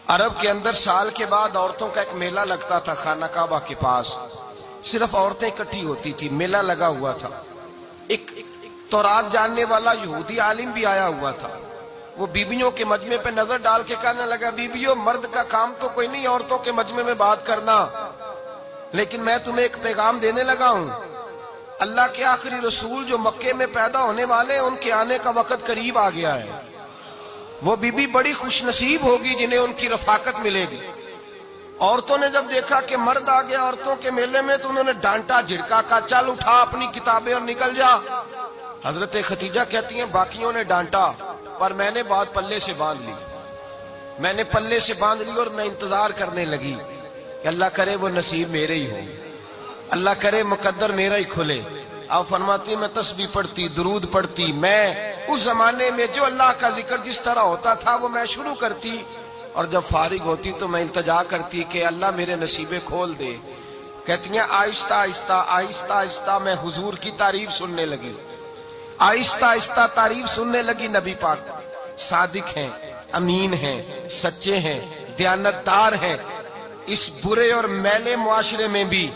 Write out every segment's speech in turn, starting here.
عرب کے اندر سال کے بعد عورتوں کا ایک میلہ لگتا تھا خانہ کعبہ کے پاس. صرف عورتیں اکٹھی ہوتی تھی, میلہ لگا ہوا تھا. ایک تورات جاننے والا یہودی عالم بھی آیا ہوا تھا. وہ بیویوں کے مجمع پہ نظر ڈال کے کہنے لگا, بیویوں مرد کا کام تو کوئی نہیں عورتوں کے مجمع میں بات کرنا, لیکن میں تمہیں ایک پیغام دینے لگا ہوں. اللہ کے آخری رسول جو مکے میں پیدا ہونے والے ہیں, ان کے آنے کا وقت قریب آ گیا ہے. وہ بیوی بڑی خوش نصیب ہوگی جنہیں ان کی رفاقت ملے گی. عورتوں نے جب دیکھا کہ مرد آ گیا عورتوں کے میلے میں تو انہوں نے ڈانٹا جھڑکا, کہا چل اٹھا اپنی کتابیں اور نکل جا. حضرت خدیجہ کہتی ہیں باقیوں نے ڈانٹا پر میں نے بات پلے سے باندھ لی. میں نے پلے سے باندھ لی اور میں انتظار کرنے لگی کہ اللہ کرے وہ نصیب میرے ہی ہو, اللہ کرے مقدر میرا ہی کھلے. آپ فرماتی میں تسبیح پڑھتی, درود پڑھتی. میں اس زمانے میں جو اللہ کا ذکر جس طرح ہوتا تھا وہ میں شروع کرتی, اور جب فارغ ہوتی تو میں التجا کرتی کہ اللہ میرے نصیبے کھول دے. کہتی ہیں آہستہ آہستہ آہستہ آہستہ میں حضور کی تعریف سننے لگی. آہستہ آہستہ تعریف سننے لگی. نبی پاک صادق ہیں, امین ہیں, سچے ہیں, دیانتدار ہیں. اس برے اور میلے معاشرے میں بھی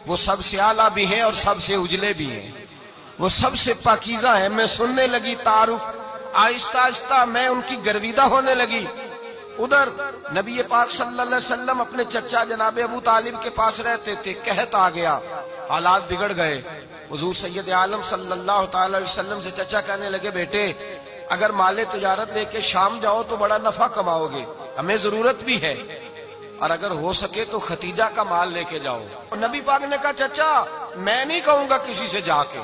وہ سب سے اعلیٰ بھی ہیں اور سب سے اجلے بھی ہیں. وہ سب سے پاکیزہ ہیں. میں سننے لگی تعارف. آہستہ آہستہ میں ان کی گرویدہ ہونے لگی. ادھر نبی پاک صلی اللہ علیہ وسلم اپنے چچا جناب ابو طالب کے پاس رہتے تھے. قحط آ گیا, حالات بگڑ گئے. حضور سید عالم صلی اللہ تعالی علیہ وسلم سے چچا کہنے لگے, بیٹے اگر مال تجارت لے کے شام جاؤ تو بڑا نفع کماؤ گے, ہمیں ضرورت بھی ہے, اور اگر ہو سکے تو ختیجہ کا مال لے کے جاؤ. نبی پاک نے کہا چچا میں نہیں کہوں گا کسی سے جا کے,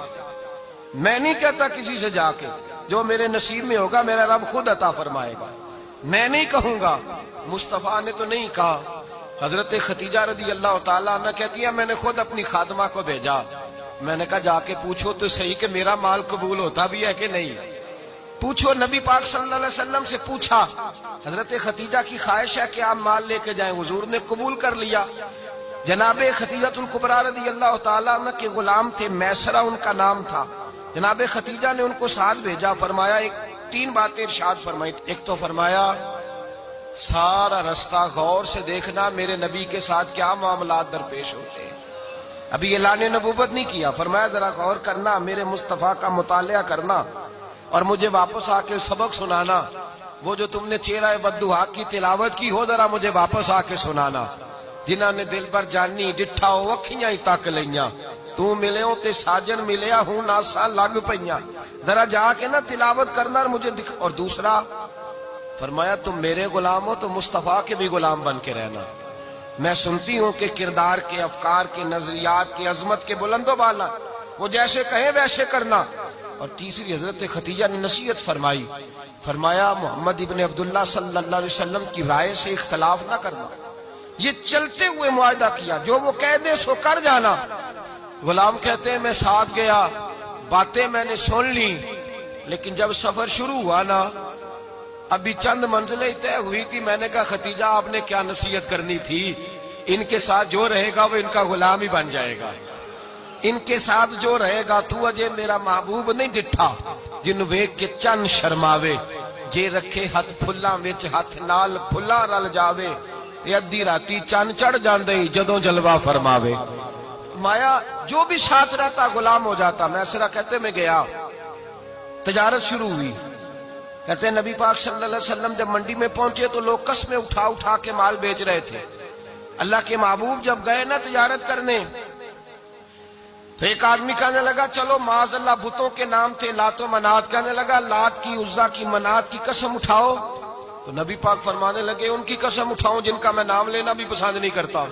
میں نہیں کہتا کسی سے جا کے, جو میرے نصیب میں ہوگا میرا رب خود عطا فرمائے گا, میں نہیں کہوں گا. مصطفیٰ نے تو نہیں کہا. حضرت خدیجہ رضی اللہ تعالیٰ عنہ کہتی ہیں میں نے خود اپنی خادمہ کو بھیجا. میں نے کہا جا کے پوچھو تو صحیح کہ میرا مال قبول ہوتا بھی ہے کہ نہیں, پوچھو. نبی پاک صلی اللہ علیہ وسلم سے پوچھا. حضرت خدیجہ کی خواہش ہے کہ آپ مال لے کے جائیں. حضور نے قبول کر لیا. جناب خدیجہ الکبریٰ رضی اللہ تعالیٰ عنہ کے غلام تھے, میسرہ ان کا نام تھا. جناب خدیجہ نے ان کو ساتھ بھیجا. فرمایا تین باتیں ارشاد فرمائی. ایک تو فرمایا سارا رستہ غور سے دیکھنا میرے نبی کے ساتھ کیا معاملات درپیش ہوتے ہیں. ابھی اعلان نبوت نہیں کیا. فرمایا ذرا غور کرنا, میرے مصطفیٰ کا مطالعہ کرنا اور مجھے واپس آ کے سبق سنانا. وہ جو تم نے چہرہ بددعا کی تلاوت کی ہو ذرا مجھے واپس آ کے سنانا. جنہاں نے دل پر جانی ڈٹھا ہو اکھیاں ہی تک لئیاں, تو ملے ہوں تے ساجن ملیا ہوں ناساں لگ پئیاں. ذرا جا کے نا تلاوت کرنا اور مجھے اور دوسرا فرمایا تم میرے غلام ہو تو مصطفیٰ کے بھی غلام بن کے رہنا. میں سنتی ہوں کہ کردار کے, افکار کے, نظریات کے, عظمت کے بلند و بالا, وہ جیسے کہیں ویسے کرنا. اور تیسری حضرت خدیجہ نے نصیحت فرمائی. فرمایا محمد ابن عبداللہ صلی اللہ علیہ وسلم کی رائے سے اختلاف نہ کرنا. یہ چلتے ہوئے معاہدہ کیا, جو وہ کہہ دے سو کر جانا. غلام کہتے ہیں میں ساتھ گیا, باتیں میں نے سن لی, لیکن جب سفر شروع ہوا نا ابھی چند منزلیں طے ہوئی تھی. میں نے کہا خدیجہ آپ نے کیا نصیحت کرنی تھی, ان کے ساتھ جو رہے گا وہ ان کا غلام ہی بن جائے گا. ان کے ساتھ جو رہے گا تو اجے میرا محبوب نہیں ڈٹھا جن ویکھ کے چن شرماوے, جے رکھے ہاتھ پھلاں وچ ہاتھ نال پھلاں رل جاوے, تے ادھی راتی چن چڑھ جاندے جدوں جلوہ فرماوے. مایا جو بھی ساتھ رہتا غلام ہو جاتا. میسرہ کہتے میں گیا, تجارت شروع ہوئی. کہتے ہیں نبی پاک صلی اللہ علیہ وسلم جب منڈی میں پہنچے تو لوگ قسمیں اٹھا اٹھا کے مال بیچ رہے تھے. اللہ کے محبوب جب گئے نا تجارت کرنے تو ایک آدمی کہنے لگا چلو معاذ اللہ بتوں کے نام تھے لات و منات, کہنے لگا لات کی, عزا کی, منات کی قسم اٹھاؤ. تو نبی پاک فرمانے لگے ان کی قسم اٹھاؤں جن کا میں نام لینا بھی پسند نہیں کرتا.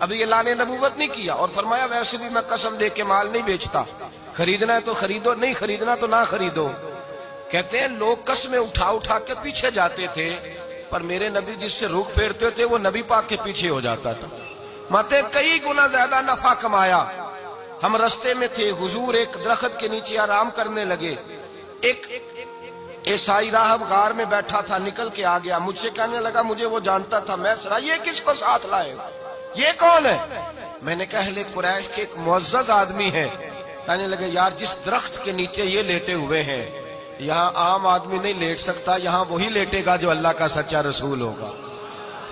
ابھی اعلان نبوت نہیں کیا. اور فرمایا ویسے بھی میں قسم دے کے مال نہیں بیچتا, خریدنا ہے تو خریدو, نہیں خریدنا تو نہ خریدو. کہتے ہیں لوگ قسمیں اٹھا اٹھا کے پیچھے جاتے تھے, پر میرے نبی جس سے رخ پھیرتے تھے وہ نبی پاک کے پیچھے ہو جاتا تھا. ماتے کئی گنا زیادہ نفع کمایا. ہم رستے میں تھے, حضور ایک درخت کے نیچے آرام کرنے لگے. ایک عیسائی راہب غار میں بیٹھا تھا, نکل کے آ گیا. مجھ سے کہنے لگا مجھے وہ جانتا تھا. میں سرا یہ کس کو ساتھ لائے, یہ کون ہے؟ میں نے کہا اہل قریش کے ایک معزز آدمی ہے. کہنے لگے یار جس درخت کے نیچے یہ لیٹے ہوئے ہیں یہاں عام آدمی نہیں لیٹ سکتا, یہاں وہی لیٹے گا جو اللہ کا سچا رسول ہوگا.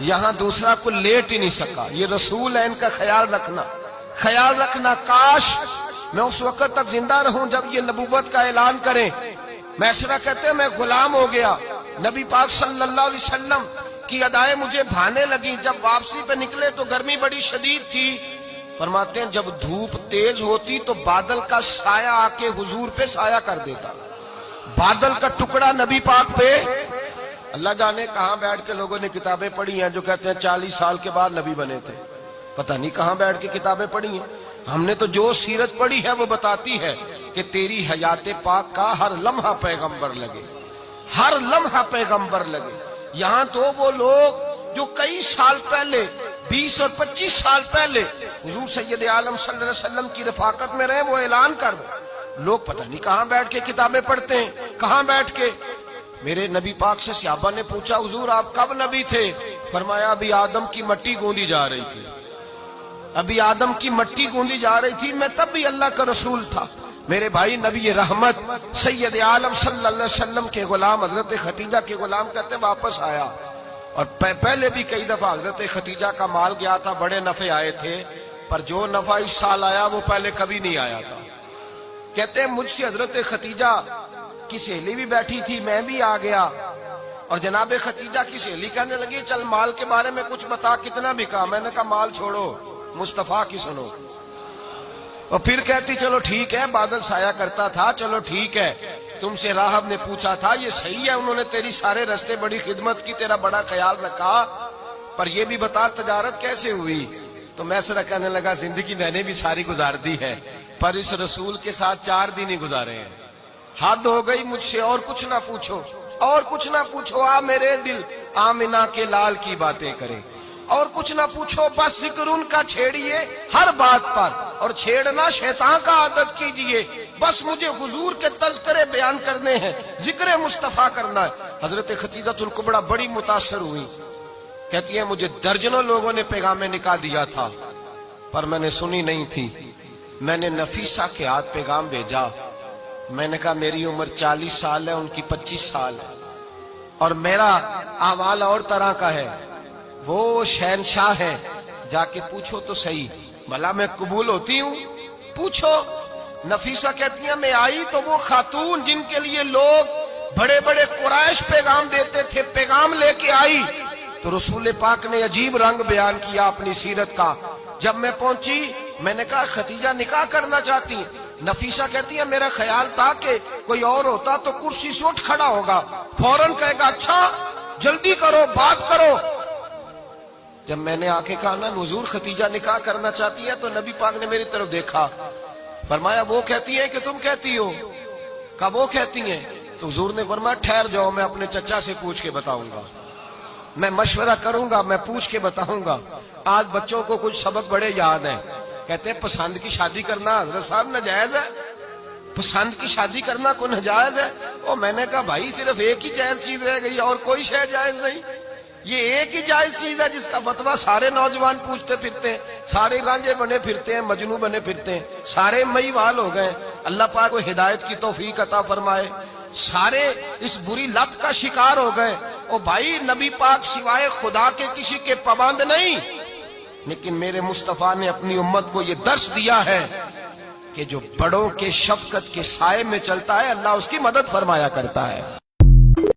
یہاں دوسرا کو لیٹ ہی نہیں سکا. یہ رسول ہے، ان کا خیال رکھنا. کاش میں اس وقت تک زندہ رہوں جب یہ نبوت کا اعلان کریں. میسرہ کہتے ہیں میں غلام ہو گیا. نبی پاک صلی اللہ علیہ وسلم کی ادائیں مجھے بھانے لگیں. جب واپسی پہ نکلے تو گرمی بڑی شدید تھی. فرماتے ہیں جب دھوپ تیز ہوتی تو بادل کا سایہ آ کے حضور پہ سایہ کر دیتا. بادل کا ٹکڑا نبی پاک پہ. اللہ جانے کہاں بیٹھ کے لوگوں نے کتابیں پڑھی ہیں جو کہتے ہیں 40 سال کے بعد نبی بنے تھے. پتہ نہیں کہاں بیٹھ کے کتابیں پڑھی ہیں. ہم نے تو جو سیرت پڑھی ہے وہ بتاتی ہے کہ تیری حیات پاک کا ہر لمحہ پیغمبر لگے، ہر لمحہ پیغمبر لگے. یہاں تو وہ لوگ جو کئی سال پہلے 20 اور 25 سال پہلے حضور سید عالم صلی اللہ علیہ وسلم کی رفاقت میں رہے، وہ اعلان کر دو. لوگ پتہ نہیں کہاں بیٹھ کے کتابیں پڑھتے ہیں، کہاں بیٹھ کے. میرے نبی پاک سے صحابہ نے پوچھا حضور آپ کب نبی تھے؟ فرمایا ابھی آدم کی مٹی گوندی جا رہی تھی، ابھی آدم کی مٹی گوندی جا رہی تھی، میں تب بھی اللہ کا رسول تھا. میرے بھائی نبی رحمت سید عالم صلی اللہ علیہ وسلم کے غلام حضرت خدیجہ کے غلام کہتے ہیں واپس آیا. اور پہلے بھی کئی دفعہ حضرت خدیجہ کا مال گیا تھا، بڑے نفع آئے تھے، پر جو نفع اس سال آیا وہ پہلے کبھی نہیں آیا تھا. کہتے ہیں مجھ سے حضرت خدیجہ کی سہیلی بھی بیٹھی تھی، میں بھی آ گیا. اور جناب خدیجہ کی سہیلی کہنے لگی چل مال کے بارے میں کچھ بتا، کتنا بکا؟ میں نے کہا مال چھوڑو، مصطفیٰ کی سنو. اور پھر کہتی چلو ٹھیک ہے، بادل سایہ کرتا تھا، چلو ٹھیک ہے. تم سے راہب نے پوچھا تھا یہ صحیح ہے، انہوں نے تیری سارے رستے بڑی خدمت کی، تیرا بڑا خیال رکھا، پر یہ بھی بتا تجارت کیسے ہوئی؟ تو میسرہ کہنے لگا زندگی میں نے بھی ساری گزار دی ہے، پر اس رسول کے ساتھ 4 دن ہی گزارے ہیں. حد ہو گئی مجھ سے، اور کچھ نہ پوچھو، اور کچھ نہ پوچھو. آ میرے دل آمنہ کے لال کی باتیں کرے، اور کچھ نہ پوچھو، بس ذکر ان کا چھیڑیے ہر بات پر، اور چھیڑنا شیطان کا عادت کیجئے. بس مجھے حضور کے تذکرے بیان کرنے ہیں، ذکر مصطفیٰ کرنا ہے. حضرت خدیجہ الکبریٰ بڑی متاثر ہوئی. کہتی ہیں مجھے درجنوں لوگوں نے پیغام نکاح دیا تھا، پر میں نے سنی نہیں تھی. میں نے نفیسہ کے ہاتھ پیغام بھیجا. میں نے کہا میری عمر 40 سال ہے، ان کی 25 سال ہے، اور میرا اعمال اور طرح کا ہے. وہ شہنشاہ ہے، جا کے پوچھو تو صحیح، بھلا میں قبول ہوتی ہوں؟ پوچھو. نفیسہ کہتی ہیں میں آئی تو وہ خاتون جن کے لیے لوگ بڑے بڑے قریش پیغام دیتے تھے، پیغام لے کے آئی. تو رسول پاک نے عجیب رنگ بیان کیا اپنی سیرت کا. جب میں پہنچی میں نے کہا خدیجہ نکاح کرنا چاہتی ہیں؟ نفیسہ کہتی ہے میرا خیال تھا کہ کوئی اور ہوتا تو کرسی سے اٹھ کھڑا ہوگا، فوراً کہے گا اچھا جلدی کرو بات کرو. جب میں نے آ کے کہا نا حضور خدیجہ نکاح کرنا چاہتی ہے، تو نبی پاک نے میری طرف دیکھا، فرمایا وہ کہتی ہے کہ تم کہتی ہو؟ کہا وہ کہتی ہیں. تو حضور نے فرمایا ٹھہر جاؤ، میں اپنے چچا سے پوچھ کے بتاؤں گا، میں مشورہ کروں گا، میں پوچھ کے بتاؤں گا. آج بچوں کو کچھ سبق بڑے یاد ہیں. کہتے ہیں پسند کی شادی کرنا حضرت صاحب ناجائز ہے، پسند کی شادی کرنا کوئی ناجائز ہے؟ اور میں نے کہا بھائی صرف ایک ہی جائز چیز رہ گئی، اور کوئی شے جائز نہیں. یہ ایک ہی جائز چیز ہے جس کا فتویٰ سارے نوجوان پوچھتے پھرتے ہیں، سارے رانجے بنے پھرتے ہیں، مجنوں بنے پھرتے ہیں، سارے مئی وال ہو گئے. اللہ پاک کو ہدایت کی توفیق عطا فرمائے. سارے اس بری لت کا شکار ہو گئے. اور بھائی نبی پاک سوائے خدا کے کسی کے پابند نہیں، لیکن میرے مصطفیٰ نے اپنی امت کو یہ درس دیا ہے کہ جو بڑوں کے شفقت کے سائے میں چلتا ہے اللہ اس کی مدد فرمایا کرتا ہے.